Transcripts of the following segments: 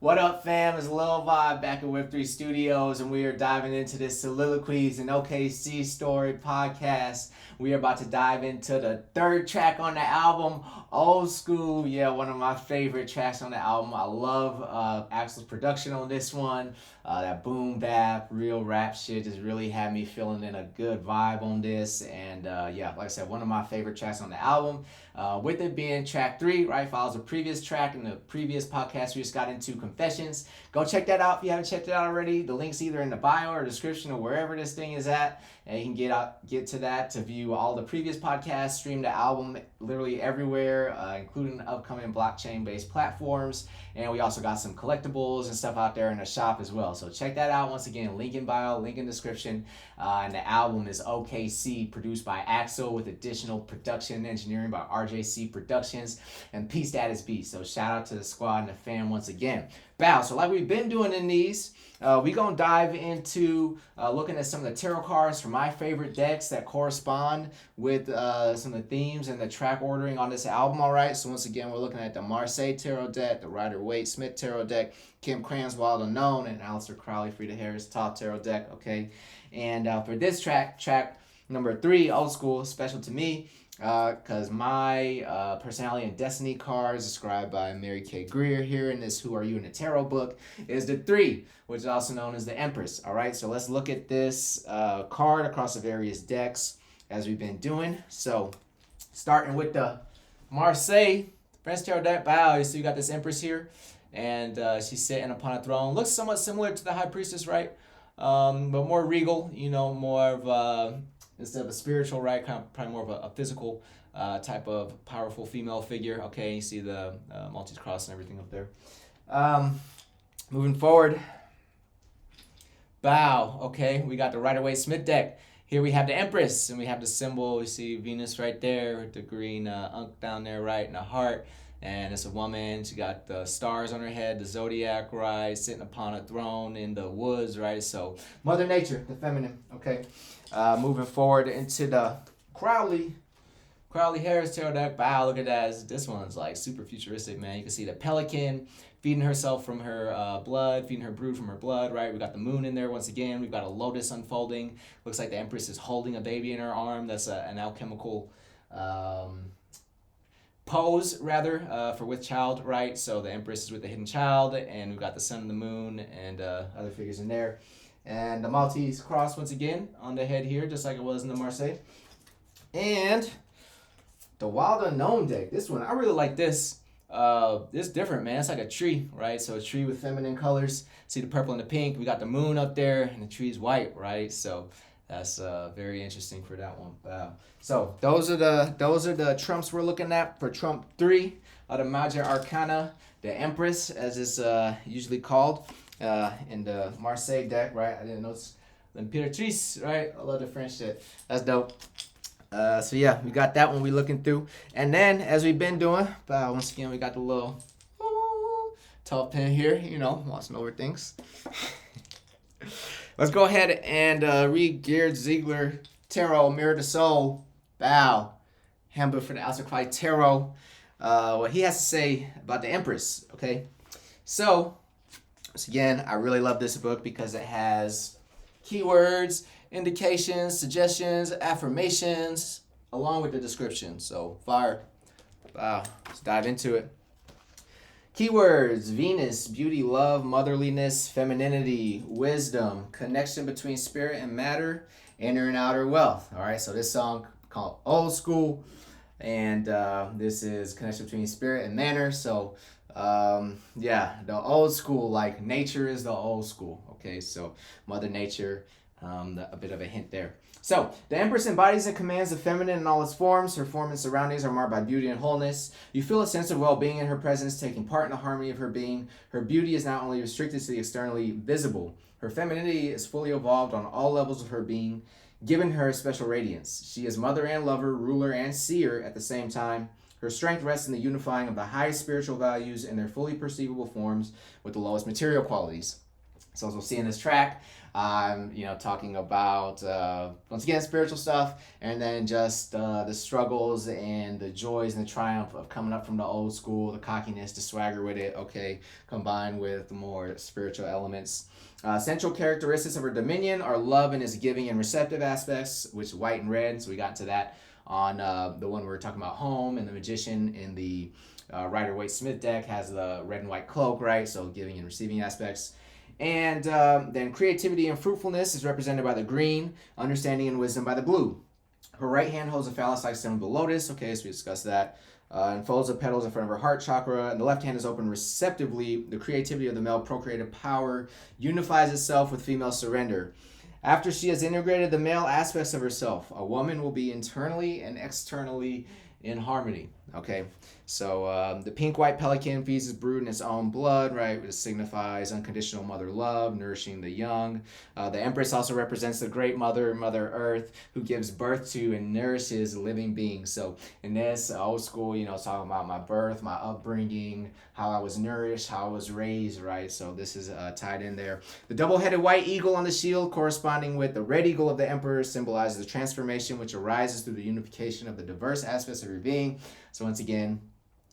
What up, fam? It's Lil Vibe back at Web3 Studios, and we are diving into this Soliloquies and OKC Story podcast. We are about to dive into the third track on the album, Old School. Yeah, one of my favorite tracks on the album. I love Axel's production on this one. That boom bap, real rap shit just really had me feeling in a good vibe on this. And yeah, like I said, one of my favorite tracks on the album. With it being track 3, right, follows the previous track in the previous podcast we just got into, Confessions. Go check that out if you haven't checked it out already. The link's either in the bio or description or wherever this thing is at, and you can get to that to view all the previous podcasts, stream the album literally everywhere, including the upcoming blockchain-based platforms. And we also got some collectibles and stuff out there in the shop as well. So check that out. Once again, link in bio, link in description. And the album is OKC, produced by Axel with additional production and engineering by RJC Productions and P Status Beats. So shout out to the squad and the fam once again. Bow. So like we've been doing in these, we're going to dive into looking at some of the tarot cards from my favorite decks that correspond with some of the themes and the track ordering on this album, all right? So once again, we're looking at the Marseille Tarot deck, the Rider-Waite-Smith Tarot deck, Kim Cran's Wild Unknown, and Aleister Crowley, Frida Harris Top Tarot deck, okay? And for this track number 3, Old School, special to me, because my personality and destiny cards described by Mary Kay Greer here in this Who Are You in the Tarot book is the 3, which is also known as the Empress. All right, so let's look at this card across the various decks as we've been doing. So starting with the Marseille French Tarot deck. Wow, you see you got this Empress here, and she's sitting upon a throne. Looks somewhat similar to the High Priestess, right? But more regal, more of instead of a spiritual, right? Kind of probably more of a physical type of powerful female figure. Okay, you see the Maltese cross and everything up there. Moving forward. Bow. Okay, we got the Rider-Waite-Smith deck. Here we have the Empress, and we have the symbol. You see Venus right there with the green unk down there, right, and a heart. And it's a woman. She got the stars on her head, the zodiac, right, sitting upon a throne in the woods, right? So Mother Nature, the feminine, okay? Moving forward into the Crowley Harris Tarot deck. Wow, look at that. This one's like super futuristic, man. You can see the pelican feeding herself from her blood, feeding her brood from her blood, right? We got the moon in there once again. We've got a lotus unfolding. Looks like the Empress is holding a baby in her arm. That's an alchemical pose, rather, for with child, right? So the Empress is with the hidden child, and we've got the sun and the moon and other figures in there. And the Maltese cross once again on the head here, just like it was in the Marseille. And the Wild Unknown deck. This one, I really like this. It's different, man. It's like a tree, right? So a tree with feminine colors. See the purple and the pink. We got the moon up there, and the tree's white, right? So that's very interesting for that one. Wow. So those are the trumps we're looking at for Trump 3 of the Major Arcana, the Empress, as it's usually called. In the Marseille deck, right? I didn't know it's L'Impératrice, right? I love the French shit. That's dope. So yeah, we got that one we looking through. And then, as we've been doing, once again, we got the little 12 pin here, watching over things. Let's go ahead and read Gerd Ziegler Tarot, Mirror to Soul. Bow. Handbook for the Aleister Crowley Tarot. What he has to say about the Empress, okay? So again, I really love this book because it has keywords, indications, suggestions, affirmations, along with the description. So fire. Wow. Let's dive into it. Keywords: Venus, beauty, love, motherliness, femininity, wisdom, connection between spirit and matter, inner and outer wealth. All right, so this song called Old School, and this is connection between spirit and manner. So yeah, the old school, like nature is the old school. Okay, so Mother Nature, a bit of a hint there. So the Empress embodies and commands the feminine in all its forms. Her form and surroundings are marked by beauty and wholeness. You feel a sense of well-being in her presence, taking part in the harmony of her being. Her beauty is not only restricted to the externally visible. Her femininity is fully evolved on all levels of her being, giving her a special radiance. She is mother and lover, ruler and seer at the same time. Her strength rests in the unifying of the highest spiritual values in their fully perceivable forms with the lowest material qualities. So as we'll see in this track, I'm talking about once again spiritual stuff, and then just the struggles and the joys and the triumph of coming up from the old school, the cockiness, the swagger with it. Okay, combined with the more spiritual elements. Central characteristics of her dominion are love and its giving and receptive aspects, which is white and red. So we got into that on the one we were talking about, home, and the magician in the Rider-Waite-Smith deck has the red and white cloak, right? So giving and receiving aspects. And then creativity and fruitfulness is represented by the green, understanding and wisdom by the blue. Her right hand holds a phallus-like stem of the lotus. Okay, so we discussed that. And folds the petals in front of her heart chakra. And the left hand is open receptively. The creativity of the male procreative power unifies itself with female surrender. After she has integrated the male aspects of herself, a woman will be internally and externally in harmony. Okay, so the pink-white pelican feeds its brood in its own blood, right? Which signifies unconditional mother love, nourishing the young. The empress also represents the great mother, Mother Earth, who gives birth to and nourishes living beings. So in this old school, it's talking about my birth, my upbringing, how I was nourished, how I was raised, right? So this is tied in there. The double-headed white eagle on the shield, corresponding with the red eagle of the emperor, symbolizes the transformation which arises through the unification of the diverse aspects of your being. So once again,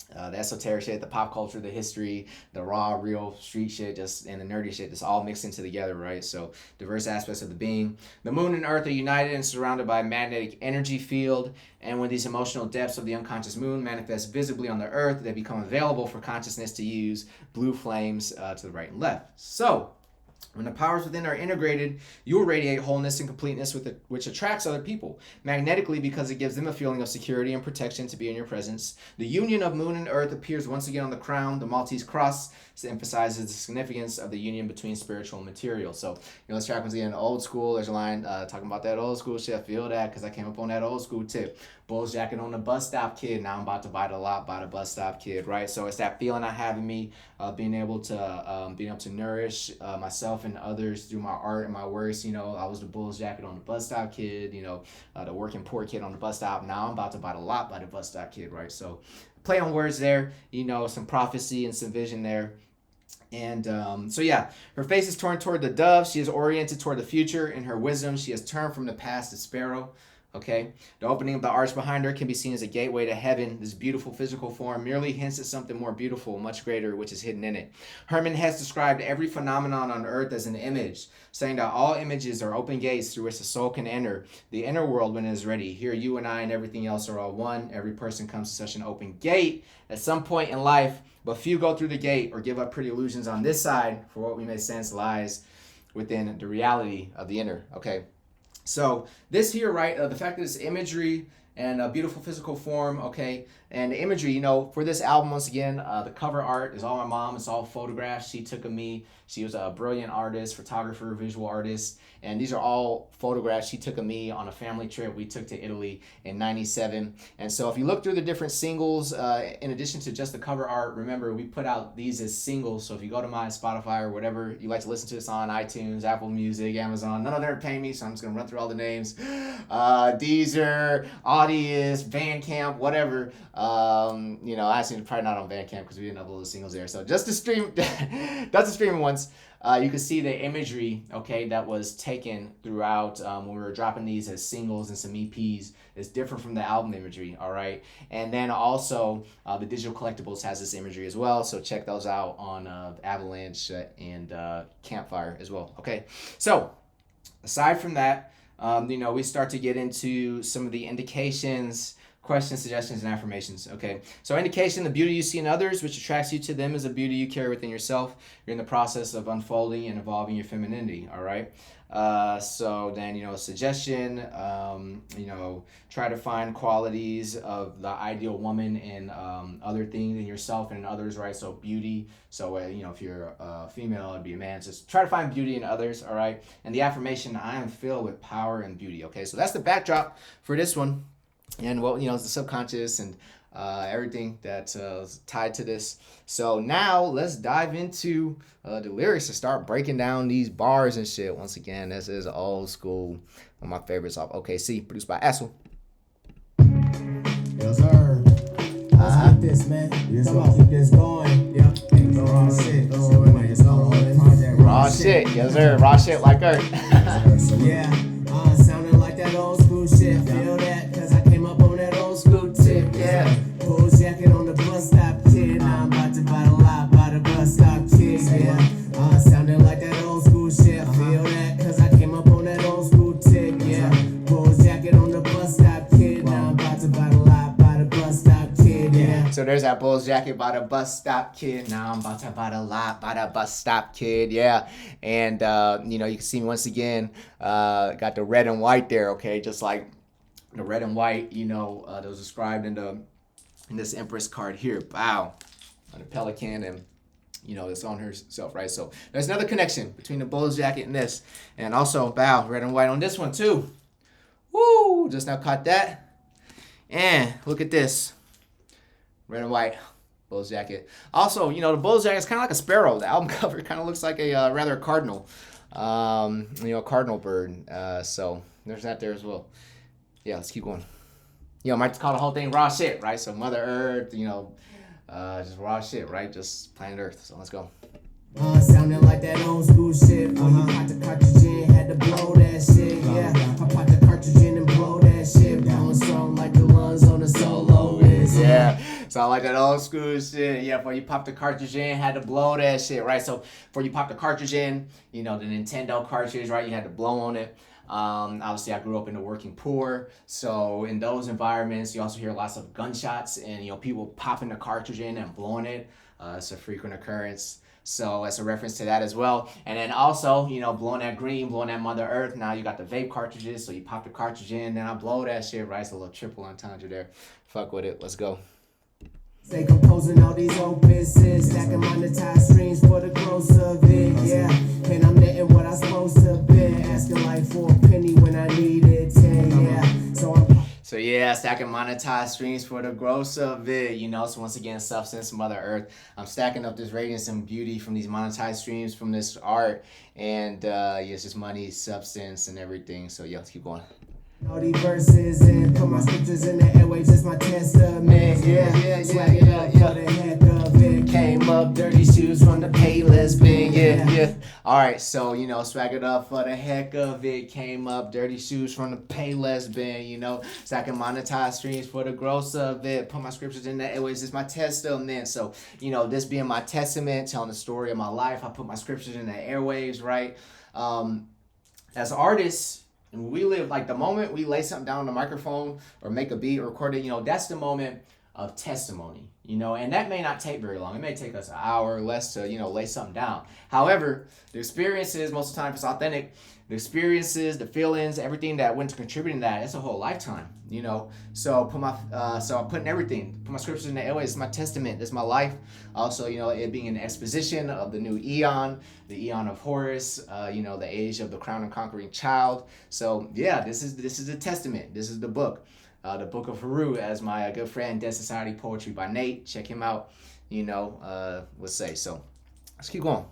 the esoteric shit, the pop culture, the history, the raw, real street shit, just and the nerdy shit, just all mixed into together, right? So diverse aspects of the being. The moon and earth are united and surrounded by a magnetic energy field. And when these emotional depths of the unconscious moon manifest visibly on the earth, they become available for consciousness to use. Blue flames to the right and left. So when the powers within are integrated, you will radiate wholeness and completeness which attracts other people. Magnetically, because it gives them a feeling of security and protection to be in your presence. The union of moon and earth appears once again on the crown. The Maltese cross emphasizes the significance of the union between spiritual and material. So, this track once again, old school. There's a line talking about that old school shit. I feel that because I came up on that old school tip. Bulls jacket on the bus stop kid. Now I'm about to buy the lot by the bus stop kid, right? So it's that feeling I have in me, being able to nourish myself and others through my art and my works. I was the Bulls jacket on the bus stop kid. The working poor kid on the bus stop. Now I'm about to buy the lot by the bus stop kid, right? So play on words there. Some prophecy and some vision there. And her face is turned toward the dove. She is oriented toward the future. In her wisdom, she has turned from the past to sparrow. Okay, the opening of the arch behind her can be seen as a gateway to heaven. This beautiful physical form merely hints at something more beautiful, much greater, which is hidden in it. Herman has described every phenomenon on earth as an image, saying that all images are open gates through which the soul can enter the inner world when it is ready. Here, you and I and everything else are all one. Every person comes to such an open gate at some point in life, but few go through the gate or give up pretty illusions on this side, for what we may sense lies within the reality of the inner. Okay. So this here, right, the fact that it's imagery and a beautiful physical form, okay, and the imagery, for this album, once again, the cover art is all my mom. It's all photographs she took of me. She was a brilliant artist, photographer, visual artist, and these are all photographs she took of me on a family trip we took to Italy in '97. And so if you look through the different singles, in addition to just the cover art, remember, we put out these as singles. So if you go to my Spotify or whatever you like to listen to this on, iTunes, Apple Music, Amazon, none of them are paying me, so I'm just going to run through all the names. Deezer, Audius, Bandcamp, whatever. Actually probably not on Bandcamp because we didn't upload the singles there. So just to stream, that's the streaming ones. You can see the imagery, okay, that was taken throughout when we were dropping these as singles and some EPs. It's different from the album imagery, all right? And then also the digital collectibles has this imagery as well, so check those out on Avalanche and Campfire as well, okay? So aside from that, we start to get into some of the indications, questions, suggestions, and affirmations. Okay, so indication: the beauty you see in others, which attracts you to them, is a beauty you carry within yourself. You're in the process of unfolding and evolving your femininity. All right. So then, suggestion, try to find qualities of the ideal woman in other things in yourself and in others, right? So beauty. So, if you're a female, it'd be a man. Just try to find beauty in others, all right? And the affirmation: I am filled with power and beauty. Okay, so that's the backdrop for this one. And it's the subconscious and everything that's tied to this. So now let's dive into the lyrics and start breaking down these bars and shit. Once again, this is old school. One of my favorites off OKC, produced by Assel. Yes, sir. Let's get this, man. Come on, keep this going. Yep. And go on shit. It's all project. Raw shit. Yes, sir. Raw shit like Earth. Yeah, sounding like that old school shit. Feel that, cause I came up on that old school tip. Yeah. Bulls jacket on the bus stop, kid. Now I'm about to buy a lot by the bus stop, kid. Yeah, sounding like that old school shit. Feel that, cause I came up on that old school tip. Yeah, Bulls jacket on the bus stop, kid. Now I'm about to buy a lot by the bus stop, kid. Yeah. So there's that Bulls jacket by the bus stop, kid. Now I'm about to buy the lot by the bus stop, kid. Yeah. And, you can see once again, got the red and white there, okay? Just like the red and white, that was described in this Empress card here. Bow. On the Pelican and, it's on herself, right? So there's another connection between the Bulls jacket and this. And also, bow, red and white on this one, too. Woo! Just now caught that. And look at this. Red and white, Bulls jacket. Also, the Bulls jacket is kind of like a sparrow. The album cover kind of looks like a rather cardinal, a cardinal bird. So there's that there as well. Yeah, let's keep going. Might call the whole thing raw shit, right? So Mother Earth, just raw shit, right? Just planet Earth. So let's go. Sounding like that old school shit. When you pop the cartridge in, had to blow that shit. Yeah, I pop the cartridge in and blow that shit. Blowing strong like the lungs on the Soliloquies. Yeah, so I like that old school shit. Yeah, before you pop the cartridge in, had to blow that shit, right? So before you pop the cartridge in, the Nintendo cartridge, right? You had to blow on it. Obviously, I grew up in the working poor, so in those environments, you also hear lots of gunshots and people popping the cartridge in and blowing it. It's a frequent occurrence. So that's a reference to that as well. And then also, blowing that green, blowing that Mother Earth. Now you got the vape cartridges, so you pop the cartridge in, then I blow that shit, right? It's a little triple entendre there. Fuck with it. Let's go. Stay composing all these opuses, stacking monetized streams for the growth of it, yeah. And I'm netting what I'm supposed to be, asking like for a penny when I needed 10, yeah. So yeah, stacking monetized streams for the growth of it, so once again, substance, Mother Earth. I'm stacking up this radiance and beauty from these monetized streams from this art, and it's just money, substance, and everything. So yeah, let's keep going. All these verses and put my scriptures in the airwaves, it's my testament. Yeah. Swag it up for the heck of it. Came up dirty shoes from the Payless bin. Yeah. Alright, so swag it up for the heck of it. Came up dirty shoes from the Payless bin, stacking monetized streams for the gross of it. Put my scriptures in the airwaves, it's my testament. So, this being my testament, telling the story of my life, I put my scriptures in the airwaves, right? As artists, and we live like the moment we lay something down on the microphone or make a beat or record it, that's the moment of testimony, and that may not take very long. It may take us an hour or less to, lay something down. However, the experiences, most of the time, if it's authentic, the experiences, the feelings, everything that went to contributing to that, it's a whole lifetime, So I'm putting everything, put my scriptures in the airways. It's my testament. It's my life. Also, it being an exposition of the new eon, the eon of Horus, the age of the crown and conquering child. So yeah, this is a testament. This is the book. The Book of Haru, as my good friend Dead Society Poetry by Nate. Check him out. Let's say. So let's keep going.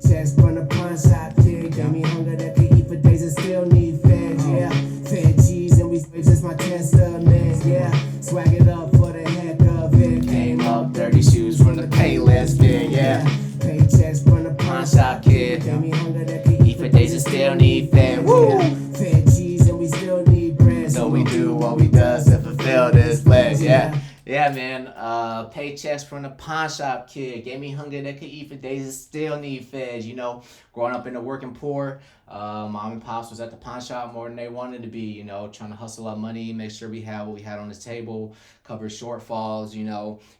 Chest from the pawn shop, kid. Gave me hunger that could eat for days and still need fed, yeah. Fed cheese and we just my testament, yeah. Swag it up for the heck of it. Came up dirty shoes from the Payless bin, yeah. Paychecks from the pawn shop, kid. Gave me hunger that could eat for days and still need fed, woo. Fed cheese and we still need bread. So we do what we does to fulfill this pledge, yeah. Yeah, man. Paychecks from the pawn shop, kid. Gave me hunger that could eat for days and still need feds. Growing up in the working poor, mom and pops was at the pawn shop more than they wanted to be. Trying to hustle up money, make sure we had what we had on the table, cover shortfalls.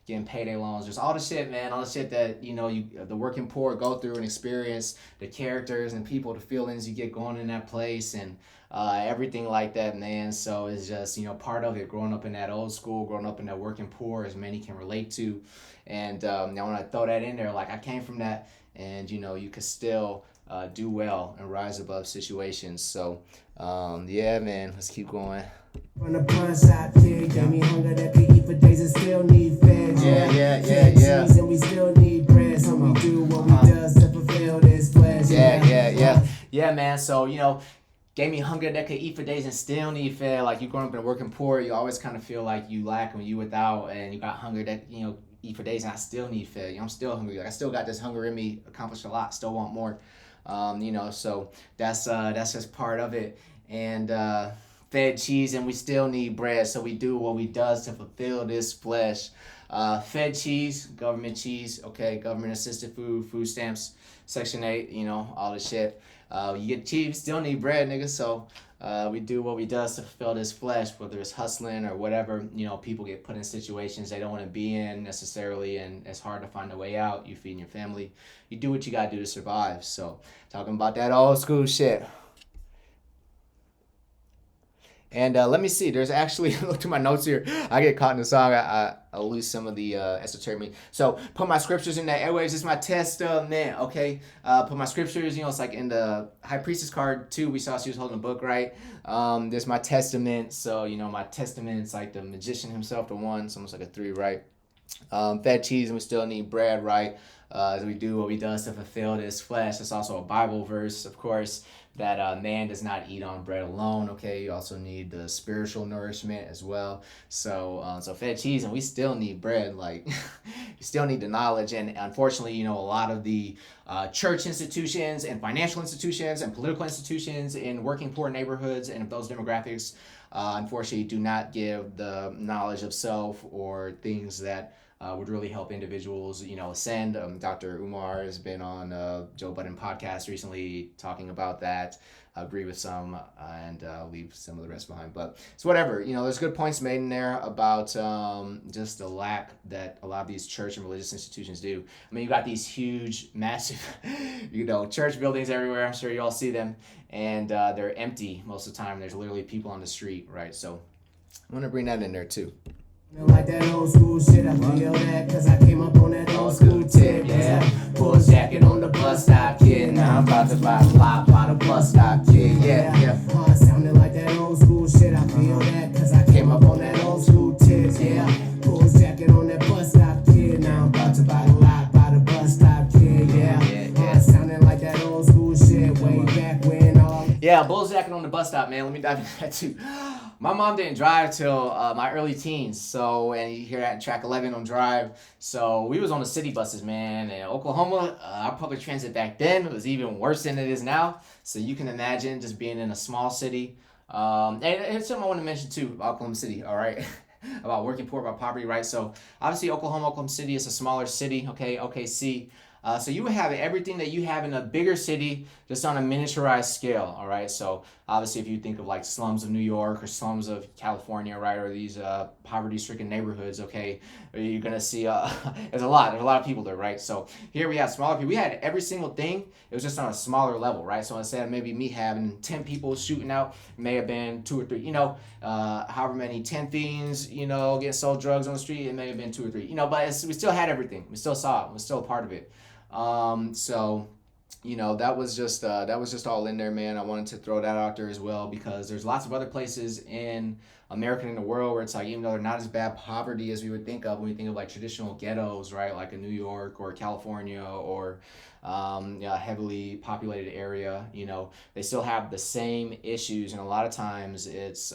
Getting payday loans. Just all the shit, man. All the shit that the working poor go through and experience. The characters and people, the feelings you get going in that place, and everything like that, man. So it's just part of it. Growing up in that old school, growing up in that working poor, as many can relate to. And now when I throw that in there, like I came from that, and you could still do well and rise above situations. So yeah, man, let's keep going. From the pawn shop, kid. Gave me hunger that could eat for days and still need fed, yeah. Cheese and we still need bread. So we do what we does to fulfill this pledge. Yeah, man. So gave me hunger that could eat for days and still need fed. Like you growing up in a working poor, you always kind of feel like you lack when you without, and you got hunger that eat for days and I still need fed. You know, I'm still hungry. Like I still got this hunger in me, accomplished a lot, still want more. You know, so that's just part of it. And fed cheese and we still need bread. So we do what we does to fulfill this flesh. Fed cheese, government cheese, okay, government assisted food, food stamps, Section 8, you know, all the shit. You get cheese, still need bread, nigga. So we do what we does to fulfill this flesh, whether it's hustling or whatever. You know, people get put in situations they don't want to be in necessarily, and it's hard to find a way out. You feeding your family. You do what you gotta do to survive. So talking about that old school shit. And let me see. There's actually look to my notes here. I get caught in the song. I lose some of the esoteric meaning. So put my scriptures in that airwaves. It's my testament. Okay. Put my scriptures. You know, it's like in the high priestess card too. We saw she was holding a book, right? There's my testament. So you know, my testament's like the magician himself, the one. It's almost like a 3, right? Fed cheese and we still need bread, right? As we do what we does to fulfill this flesh. It's also a Bible verse, of course, that man does not eat on bread alone. Okay, you also need the spiritual nourishment as well. So fed cheese and we still need bread. Like you still need the knowledge. And unfortunately, you know, a lot of the church institutions and financial institutions and political institutions in working poor neighborhoods and those demographics, unfortunately, do not give the knowledge of self or things that would really help individuals, you know, ascend. Dr. Umar has been on Joe Budden podcast recently talking about that. I agree with some and leave some of the rest behind. But it's whatever. You know, there's good points made in there about just the lack that a lot of these church and religious institutions do. I mean, you got these huge, massive, you know, church buildings everywhere. I'm sure you all see them. And they're empty most of the time. There's literally people on the street, right? So I'm going to bring that in there too. Like that old school shit, I feel that, cause I came up on that old school tip, yeah. Bulls jacket on the bus stop, kid. Now I'm about to buy a lot by the bus stop, kid, yeah. Sounding like that old school shit, I feel that, cause I came up on that old school tip, yeah. Bulls jacket on that bus stop, kid. Now I'm about to buy a lot by the bus stop, kid, yeah. Sounding like that old school shit, way back when all. Yeah, Bulls jacket on the bus stop, man. Let me dive into that too. My mom didn't drive till my early teens, so, and you hear that in track 11 on Drive. So we was on the city buses, man. And Oklahoma, our public transit back then was even worse than it is now. So you can imagine just being in a small city. And something I want to mention too about Oklahoma City, all right? About working poor, about poverty, right? So obviously Oklahoma City is a smaller city, okay, OKC. So you would have everything that you have in a bigger city, just on a miniaturized scale, all right? So obviously if you think of like slums of New York or slums of California, right, or these poverty-stricken neighborhoods, okay, you're gonna see there's a lot of people there, right? So here we have smaller people. We had every single thing. It was just on a smaller level, right? So instead of maybe me having 10 people shooting out, it may have been 2 or 3, you know, however many 10 fiends, you know, getting sold drugs on the street, it may have been 2 or 3, you know, but we still had everything. We still saw it. We're still a part of it. So, you know, that was just all in there, man. I wanted to throw that out there as well because there's lots of other places in America and in the world where it's like, even though they're not as bad poverty as we would think of when we think of like traditional ghettos, right? Like in New York or California or a heavily populated area, you know, they still have the same issues. And a lot of times it's,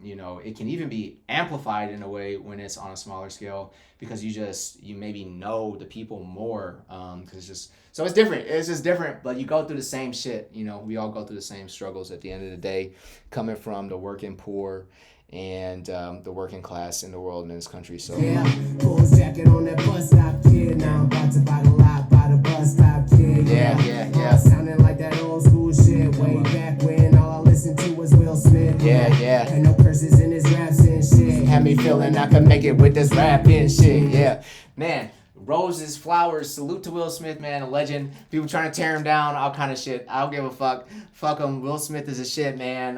you know, it can even be amplified in a way when it's on a smaller scale because you maybe know the people more because it's just, so it's different. It's just different, but you go through the same shit. You know, we all go through the same struggles at the end of the day, coming from the working poor and the working class in the world and in this country. So yeah, Bulls jacket on that bus stop, kid. Now I'm about to buy the lot by the bus stop, kid. Yeah. Sounding like that old school shit, way back when all I listened to was Will Smith. Yeah. Ain't no curses in his raps and shit. Had me feeling I could make it with this rapping shit. Yeah, man. Roses, flowers, salute to Will Smith, man, a legend. People trying to tear him down, all kind of shit. I don't give a fuck. Fuck him. Will Smith is a shit, man.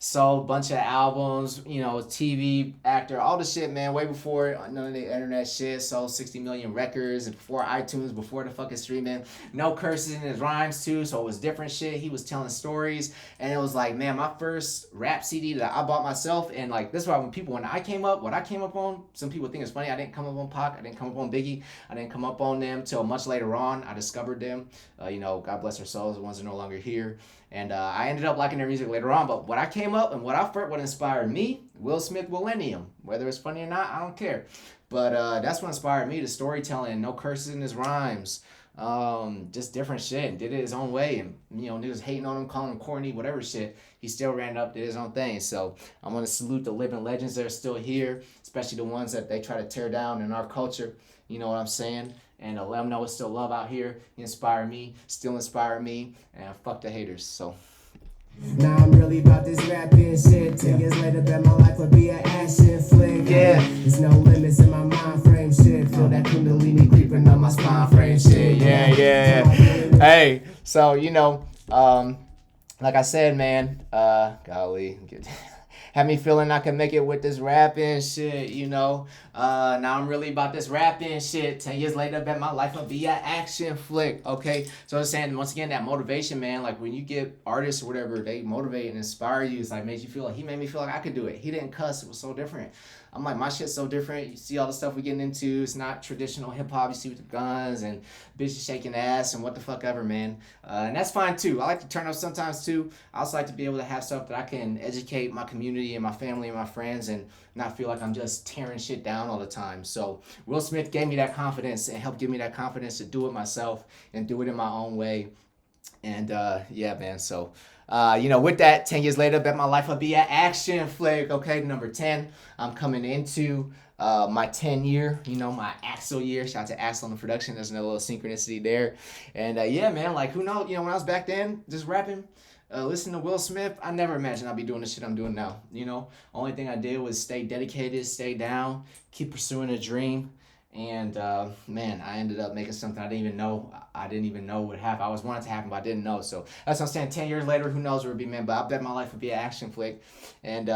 Sold a bunch of albums, you know, TV actor, all the shit, man. Way before none of the internet shit. Sold 60 million records and before iTunes, before the fucking streaming. No curses in his rhymes too, so it was different shit. He was telling stories, and it was like, man, my first rap CD that I bought myself, and like this is why when I came up, what I came up on, some people think it's funny. I didn't come up on Pac, I didn't come up on Biggie, I didn't come up on them till much later on. I discovered them. You know, God bless their souls, the ones that are no longer here. And I ended up liking their music later on. But what I came up and what inspired me, Will Smith Millennium. Whether it's funny or not, I don't care. But that's what inspired me, the storytelling, no curses in his rhymes. Just different shit, and did it his own way. And niggas hating on him, calling him corny, whatever shit. He still ran up, did his own thing. So I'm gonna salute the living legends that are still here, especially the ones that they try to tear down in our culture. You know what I'm saying? And let them know it's still love out here. He inspired me, still inspire me, and fuck the haters. So. Now I'm really about this rapping shit. 10 years later, bet my life would be an action flick. Yeah. There's no limits in my mind frame shit. Feel that kundalini creeping up my spine frame shit. Yeah. Hey, so like I said, man, golly, had me feeling I can make it with this rapping shit, Now I'm really about this rapping shit. 10 years later, bet my life will be an action flick, okay? So I'm saying, once again, that motivation, man, like when you get artists or whatever, they motivate and inspire you. It's like, made you feel like, he made me feel like I could do it. He didn't cuss. It was so different. I'm like, my shit's so different. You see all the stuff we getting into. It's not traditional hip-hop. You see with the guns and bitches shaking ass and what the fuck ever, man. And that's fine, too. I like to turn up sometimes, too. I also like to be able to have stuff that I can educate my community and my family and my friends and not feel like I'm just tearing shit down all the time. So Will Smith gave me that confidence and helped give me that confidence to do it myself and do it in my own way. And yeah, man, so... with that, 10 years later, bet my life will be an action flick. Okay, number 10, I'm coming into my 10 year, my Axel year. Shout out to Axel on the production. There's another little synchronicity there. And yeah, man, like who knows, when I was back then just rapping, listening to Will Smith, I never imagined I'd be doing the shit I'm doing now. Only thing I did was stay dedicated, stay down, keep pursuing a dream. And man, I ended up making something I didn't even know would happen. I always wanted to happen, but I didn't know. So that's what I'm saying. 10 years later, who knows where it'd be, man. But I bet my life would be an action flick. And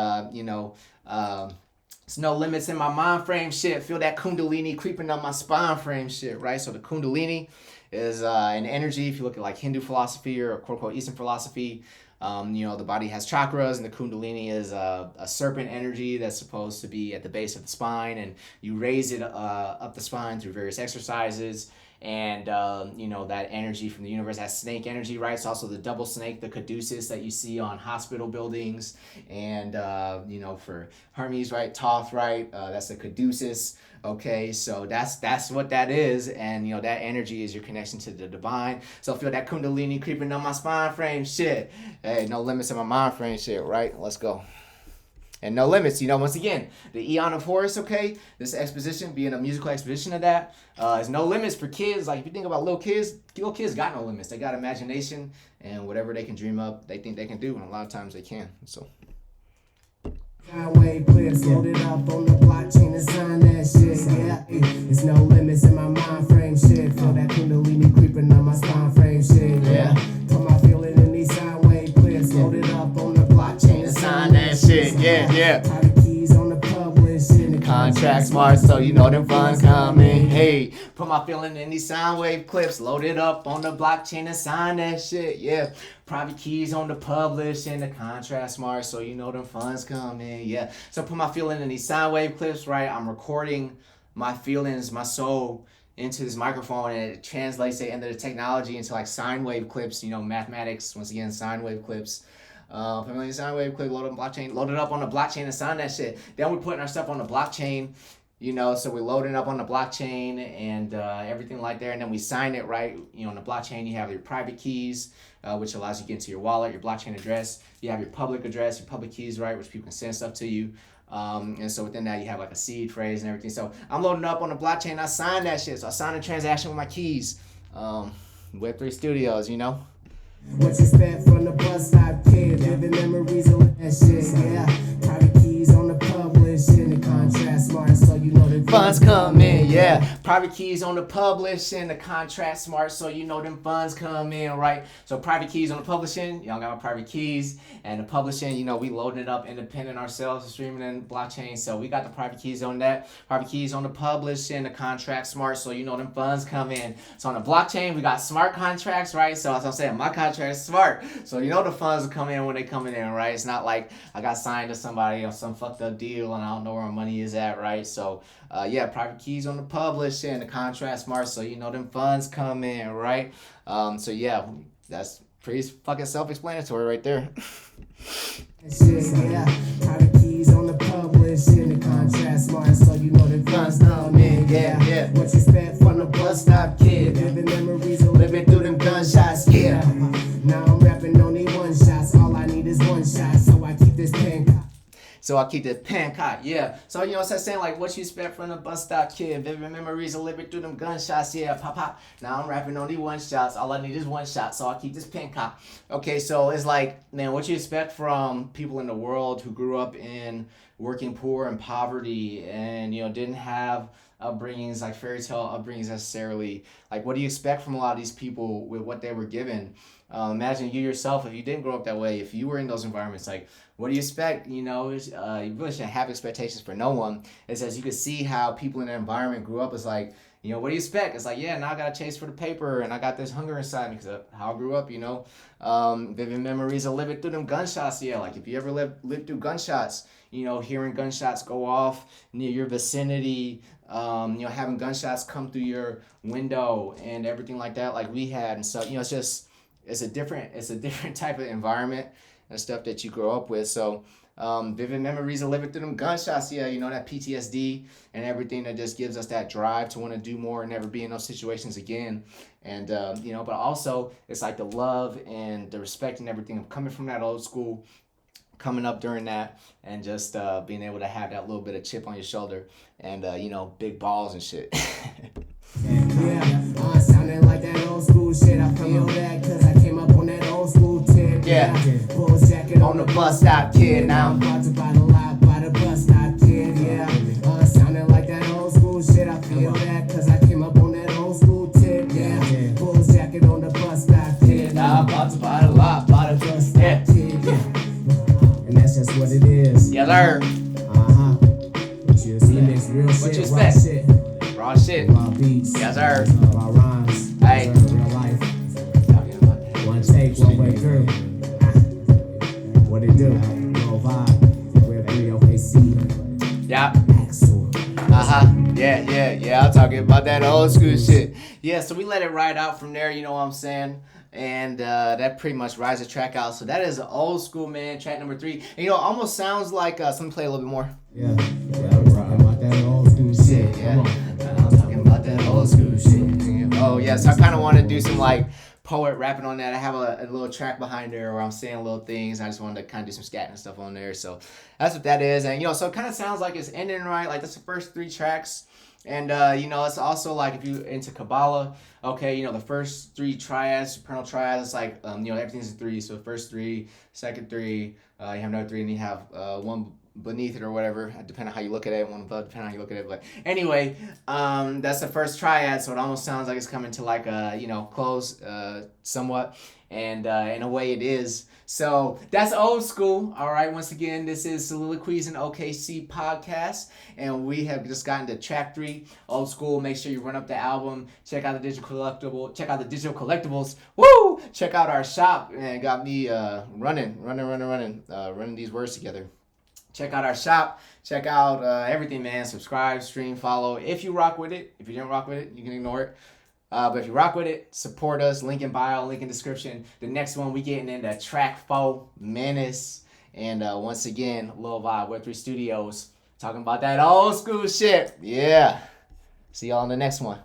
it's no limits in my mind frame shit. Feel that kundalini creeping up my spine frame shit, right? So the kundalini is an energy. If you look at like Hindu philosophy or quote unquote Eastern philosophy, the body has chakras, and the kundalini is a serpent energy that's supposed to be at the base of the spine, and you raise it up the spine through various exercises. And that energy from the universe has snake energy, right? It's also the double snake, the caduceus that you see on hospital buildings, and for Hermes, right? Thoth, right? That's the caduceus. Okay, so that's what that is, and that energy is your connection to the divine. So feel that kundalini creeping on my spine frame shit. Hey, no limits in my mind frame shit, right? Let's go. And no limits, once again, the Eon of Horus, okay? This exposition, being a musical exposition of that, is no limits for kids. Like, if you think about little kids got no limits. They got imagination, and whatever they can dream up, they think they can do, and a lot of times they can, so. Highway clips loaded up on the blockchain and sign that shit, yeah. There's no limits in my mind frame shit. Feel that kundalini creeping on my spine frame shit, yeah. Put my feeling in these sideway clips loaded up on the blockchain and sign that shit, yeah. Tie the keys on the publish in the contract smart, so them funds coming. Hey, put my feeling in these sound wave clips loaded up on the blockchain and sign that shit, yeah. Private keys on the publish and the contract smart, so them funds come in, yeah. So put my feeling in these sound wave clips, right? I'm recording my feelings, my soul into this microphone, and it translates it into the technology into like sine wave clips, mathematics, once again, sine wave clips. Put me in the sine wave clip, load it up on the blockchain and sign that shit. Then we're putting our stuff on the blockchain, so we're loading up on the blockchain and everything like that, and then we sign it, right? On the blockchain, you have your private keys, which allows you to get into your wallet, your blockchain address. You have your public address, your public keys, right, which people can send stuff to you. And so within that, you have like a seed phrase and everything. So I'm loading up on the blockchain. I sign that shit. So I sign a transaction with my keys. Web3 Studios, What you expect from the bus stop kid? Living memories of that shit, yeah. Private keys on the publish in the contract smart, so the funds come in, yeah. Private keys on the publish and the contract smart, so them funds come in, right? So private keys on the publishing, y'all got my private keys, and the publishing, we loading it up independent ourselves, streaming in blockchain, so we got the private keys on that. Private keys on the publish and the contract smart, so them funds come in. So on the blockchain, we got smart contracts, right? So as I'm saying, my contract is smart, so the funds will come in when they coming in, right? It's not like I got signed to somebody on some fucked up deal and I don't know where my money is at, right? So yeah, private keys on the publish and the contract smart, so them funds come in, right? So yeah, that's pretty fucking self-explanatory right there. Yeah, private keys on the publish and the contract smart, so the funds come Yeah. What you spent from the bus stop kid. Vivid memories of living through them gunshots. Yeah. Now I'm rapping, don't need one shots. All I need is one shot. So I keep this pen cocked. So I keep the pen cocked, yeah. So, you know, it's saying like what you expect from the bus stop kid. Vivid memories of living through them gunshots, yeah. Pop, pop. Now I'm rapping only one shots. All I need is one shot. So I keep this pen cocked. Okay, so it's like, man, what you expect from people in the world who grew up in working poor and poverty and, you know, didn't have upbringings, like fairy tale upbringings necessarily. Like, what do you expect from a lot of these people with what they were given? Imagine you yourself, if you didn't grow up that way, if you were in those environments, like, what do you expect? You know, you really shouldn't have expectations for no one. It's as you can see how people in that environment grew up. It's like, you know, what do you expect? It's like, yeah, now I got to chase for the paper and I got this hunger inside me because of how I grew up, you know. Vivid memories of living through them gunshots, yeah. Like, if you ever lived through gunshots, you know, hearing gunshots go off near your vicinity, you know, having gunshots come through your window and everything like that, like we had. And so, you know, it's a different type of environment and stuff that you grow up with. So vivid memories of living through them gunshots, yeah, you know, that PTSD and everything that just gives us that drive to want to do more and never be in those situations again. And you know, but also it's like the love and the respect and everything of coming from that old school, coming up during that, and just being able to have that little bit of chip on your shoulder and you know, big balls and shit. Sounding like that old school shit. I feel that cause I came up on that old school tip. Yeah. Bulls jacket On the bus stop kid now. I'm about to buy the lot by the bus stop kid. Yeah. Sounding like that old school shit. I feel that cause I came up on that old school tip. Yeah. Bulls jacket on the bus stop kid. Now I'm about to buy the lot by the bus stop kid. Yeah. And that's just what it is. Yeah, sir. What you expect? Real What shit, you raw expect? shit. Raw shit. Raw beats. Yes, sir. Raw rhymes. Hey. Real life. One take, one way through. What it do? Real vibe. We're pt.5. Yeah. Axel. Yeah. I'm talking about that old school shit. Yeah, so we let it ride out from there, you know what I'm saying? And that pretty much rides the track out. So that is an old school, man, track number 3. And you know, it almost sounds like something play a little bit more. Yeah, I'm talking about that old school shit. Yeah, I'm talking about that old school shit. Oh yeah, so I kind of want to do some like poet rapping on that. I have a little track behind there where I'm saying little things. I just wanted to kind of do some scatting and stuff on there. So that's what that is. And you know, so it kind of sounds like it's ending right. Like that's the first 3 tracks. And you know, it's also like if you're into Kabbalah, okay, you know, the first 3 triads, supernal triads, it's like you know, everything's in 3. So first 3, second 3, you have another 3, and you have one beneath it or whatever, depending on how you look at it, one above, depending on how you look at it. But anyway, that's the first triad, so it almost sounds like it's coming to like a, you know, close somewhat, and in a way it is. So that's old school. All right, once again, this is Soliloquies and OKC podcast, and we have just gotten to track 3, old school. Make sure you run up the album, check out the digital collectibles. Woo! Check out our shop, and got me running these words together. Check out our shop. Check out everything, man. Subscribe, stream, follow. If you rock with it. If you didn't rock with it, you can ignore it. But if you rock with it, support us. Link in bio, link in description. The next one, we getting into track 4, Menace. And once again, Lil Vibe, Web3 Studios. Talking about that old school shit. Yeah. See y'all in the next one.